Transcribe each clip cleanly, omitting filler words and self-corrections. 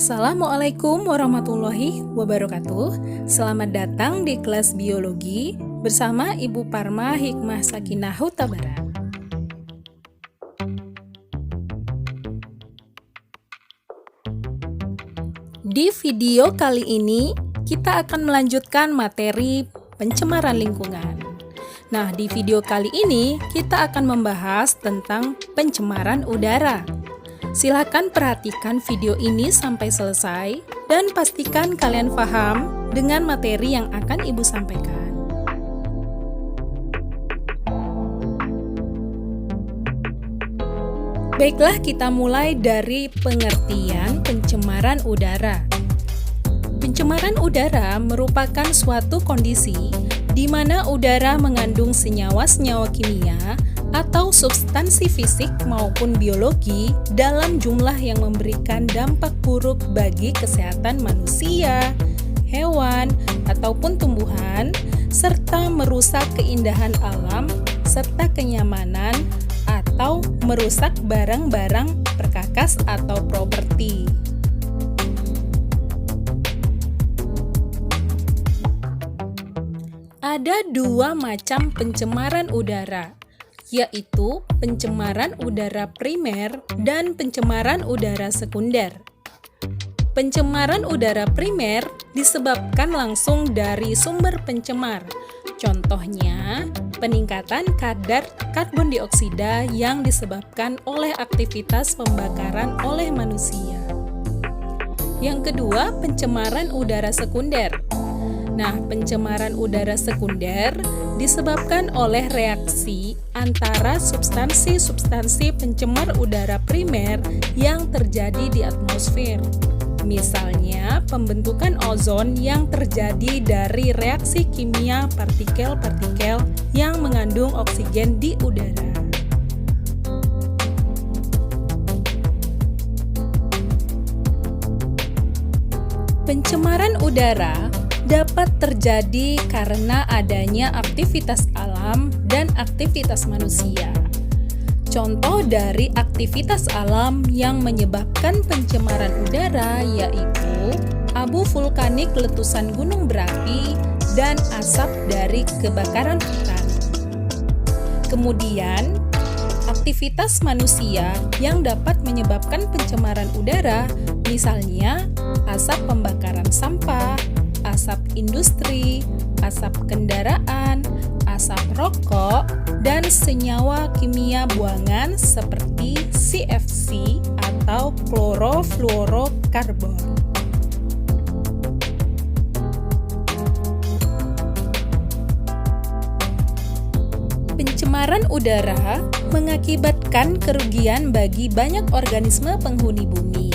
Assalamualaikum warahmatullahi wabarakatuh. Selamat datang di kelas biologi bersama Ibu Parma Hikmah Sakinah Hutabara. Di video kali ini kita akan melanjutkan materi pencemaran lingkungan. Nah, di video kali ini kita akan membahas tentang pencemaran udara. Silakan perhatikan video ini sampai selesai dan pastikan kalian paham dengan materi yang akan Ibu sampaikan. Baiklah, kita mulai dari pengertian pencemaran udara. Pencemaran udara merupakan suatu kondisi di mana udara mengandung senyawa-senyawa kimia atau substansi fisik maupun biologi dalam jumlah yang memberikan dampak buruk bagi kesehatan manusia, hewan, ataupun tumbuhan, serta merusak keindahan alam serta kenyamanan atau merusak barang-barang perkakas atau properti. Ada dua macam pencemaran udara, yaitu pencemaran udara primer dan pencemaran udara sekunder. Pencemaran udara primer disebabkan langsung dari sumber pencemar. Contohnya, peningkatan kadar karbon dioksida yang disebabkan oleh aktivitas pembakaran oleh manusia. Yang kedua, pencemaran udara sekunder. Nah, pencemaran udara sekunder disebabkan oleh reaksi antara substansi-substansi pencemar udara primer yang terjadi di atmosfer. Misalnya, pembentukan ozon yang terjadi dari reaksi kimia partikel-partikel yang mengandung oksigen di udara. Pencemaran udara dapat terjadi karena adanya aktivitas alam dan aktivitas manusia. Contoh dari aktivitas alam yang menyebabkan pencemaran udara yaitu abu vulkanik letusan gunung berapi dan asap dari kebakaran hutan. Kemudian, aktivitas manusia yang dapat menyebabkan pencemaran udara, misalnya asap pembakaran sampah, asap industri, asap kendaraan, asap rokok, dan senyawa kimia buangan seperti CFC atau klorofluorokarbon. Pencemaran udara mengakibatkan kerugian bagi banyak organisme penghuni bumi.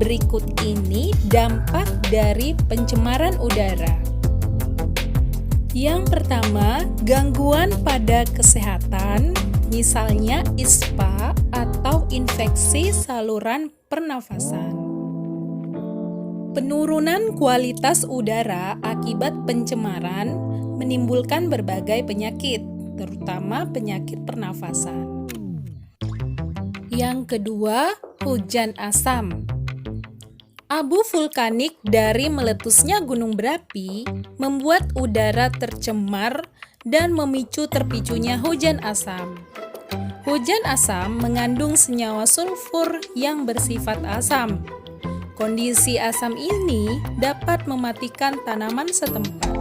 Berikut ini dampak dari pencemaran udara. Yang pertama, gangguan pada kesehatan, misalnya ISPA atau infeksi saluran pernafasan. Penurunan kualitas udara akibat pencemaran menimbulkan berbagai penyakit, terutama penyakit pernafasan. Yang kedua, hujan asam. Abu vulkanik dari meletusnya gunung berapi membuat udara tercemar dan memicu terpicunya hujan asam. Hujan asam mengandung senyawa sulfur yang bersifat asam. Kondisi asam ini dapat mematikan tanaman setempat.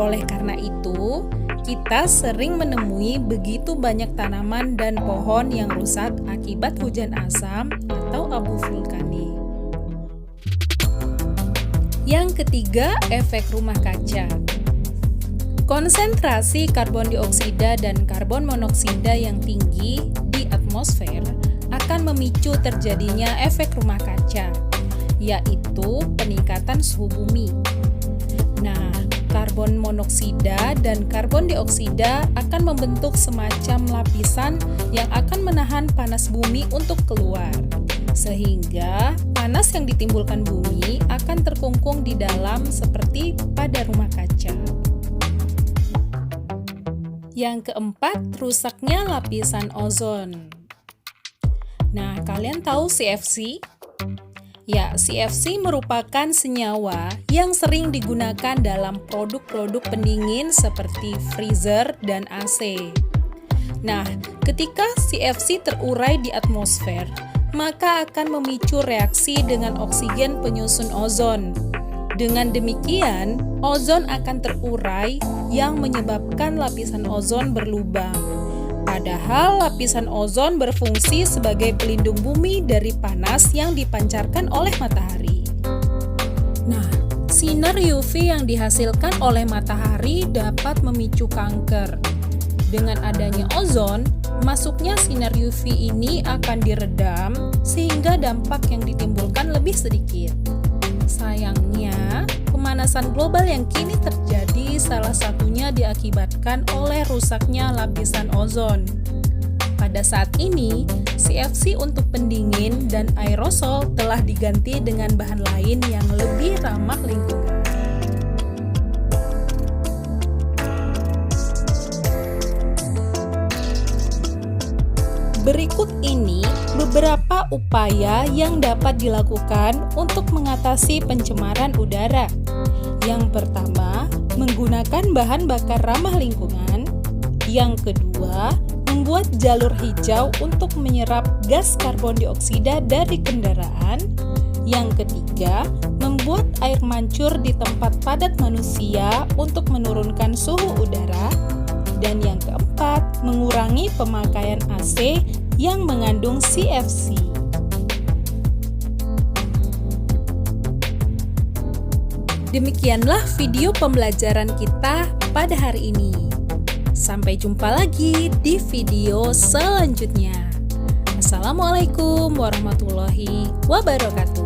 Oleh karena itu, kita sering menemui begitu banyak tanaman dan pohon yang rusak akibat hujan asam atau abu vulkanik. Yang ketiga, efek rumah kaca. Konsentrasi karbon dioksida dan karbon monoksida yang tinggi di atmosfer akan memicu terjadinya efek rumah kaca, yaitu peningkatan suhu bumi. Nah, karbon monoksida dan karbon dioksida akan membentuk semacam lapisan yang akan menahan panas bumi untuk keluar. Sehingga panas yang ditimbulkan bumi akan terkungkung di dalam seperti pada rumah kaca. Yang keempat, rusaknya lapisan ozon. Nah, kalian tahu CFC? Ya, CFC merupakan senyawa yang sering digunakan dalam produk-produk pendingin seperti freezer dan AC. Nah, ketika CFC terurai di atmosfer, maka akan memicu reaksi dengan oksigen penyusun ozon. Dengan demikian, ozon akan terurai yang menyebabkan lapisan ozon berlubang. Padahal lapisan ozon berfungsi sebagai pelindung bumi dari panas yang dipancarkan oleh matahari. Nah, sinar UV yang dihasilkan oleh matahari dapat memicu kanker. Dengan adanya ozon, masuknya sinar UV ini akan diredam sehingga dampak yang ditimbulkan lebih sedikit. Sayangnya, pemanasan global yang kini terjadi salah satunya diakibatkan oleh rusaknya lapisan ozon. Pada saat ini, CFC untuk pendingin dan aerosol telah diganti dengan bahan lain yang lebih ramah lingkungan. Berikut ini beberapa upaya yang dapat dilakukan untuk mengatasi pencemaran udara. Yang pertama, menggunakan bahan bakar ramah lingkungan. Yang kedua, membuat jalur hijau untuk menyerap gas karbon dioksida dari kendaraan. Yang ketiga, membuat air mancur di tempat padat manusia untuk menurunkan suhu udara. Dan yang keempat, mengurangi pemakaian AC yang mengandung CFC. Demikianlah video pembelajaran kita pada hari ini. Sampai jumpa lagi di video selanjutnya. Assalamualaikum warahmatullahi wabarakatuh.